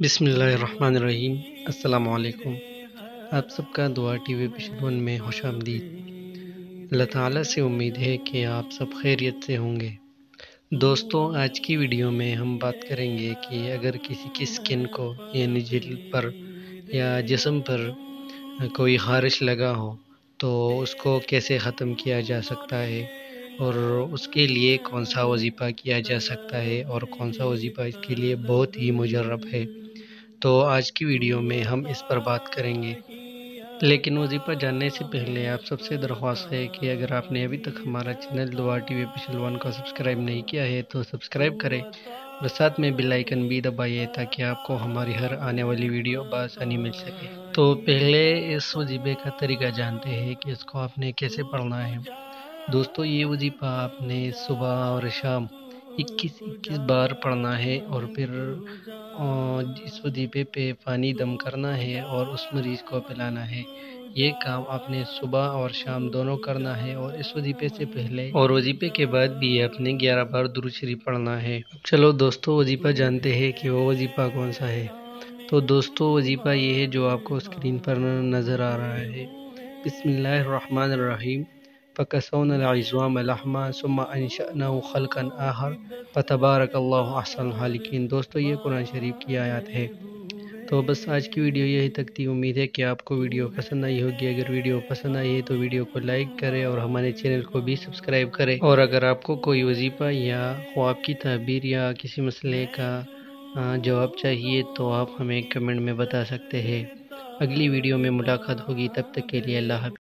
بسم اللہ الرحمن الرحیم۔ السلام علیکم۔ آپ سب کا دعا ٹی وی پشتون میں خوش آمدید۔ اللہ تعالیٰ سے امید ہے کہ آپ سب خیریت سے ہوں گے۔ دوستوں، آج کی ویڈیو میں ہم بات کریں گے کہ اگر کسی کی سکن کو یعنی جلد پر یا جسم پر کوئی خارش لگا ہو تو اس کو کیسے ختم کیا جا سکتا ہے، اور اس کے لیے کون سا وظیفہ کیا جا سکتا ہے، اور کون سا وظیفہ اس کے لیے بہت ہی مجرب ہے۔ تو آج کی ویڈیو میں ہم اس پر بات کریں گے، لیکن وظیفہ جاننے سے پہلے آپ سب سے درخواست ہے کہ اگر آپ نے ابھی تک ہمارا چینل دعا ٹی وی پشلوان کو سبسکرائب نہیں کیا ہے تو سبسکرائب کریں اور ساتھ میں بیل آئیکن بھی دبائیے تاکہ آپ کو ہماری ہر آنے والی ویڈیو بآسانی مل سکے۔ تو پہلے اس وظیفے کا طریقہ جانتے ہیں کہ اس کو آپ نے کیسے پڑھنا ہے۔ دوستو، یہ وظیفہ آپ نے صبح اور شام 21 بار پڑھنا ہے، اور پھر اس وظیفے پہ پانی دم کرنا ہے اور اس مریض کو پلانا ہے۔ یہ کام آپ نے صبح اور شام دونوں کرنا ہے، اور اس وظیفے سے پہلے اور وظیفے کے بعد بھی آپ نے 11 بار درود شریف پڑھنا ہے۔ چلو دوستو، وظیفہ جانتے ہیں کہ وہ وظیفہ کون سا ہے۔ تو دوستو، وظیفہ یہ ہے جو آپ کو اسکرین پر نظر آ رہا ہے۔ بسم اللہ الرحمن الرحیم۔ فَكَسَوْنَا الْعِظَامَ لَحْمًا ثُمَّ أَنشَأْنَاهُ خَلْقًا آخَرَ فَتَبَارَكَ اللَّهُ أَحْسَنُ الْخَالِقِينَ۔ دوستو، یہ قرآن شریف کی آیات ہے۔ تو بس آج کی ویڈیو یہی تک تھی۔ امید ہے کہ آپ کو ویڈیو پسند آئی ہوگی۔ اگر ویڈیو پسند آئی ہے تو ویڈیو کو لائک کریں اور ہمارے چینل کو بھی سبسکرائب کریں، اور اگر آپ کو کوئی وظیفہ یا خواب کی تعبیر یا کسی مسئلے کا جواب چاہیے تو آپ ہمیں کمنٹ میں بتا سکتے ہیں۔ اگلی ویڈیو میں ملاقات ہوگی، تب تک کے لیے اللہ حافظ۔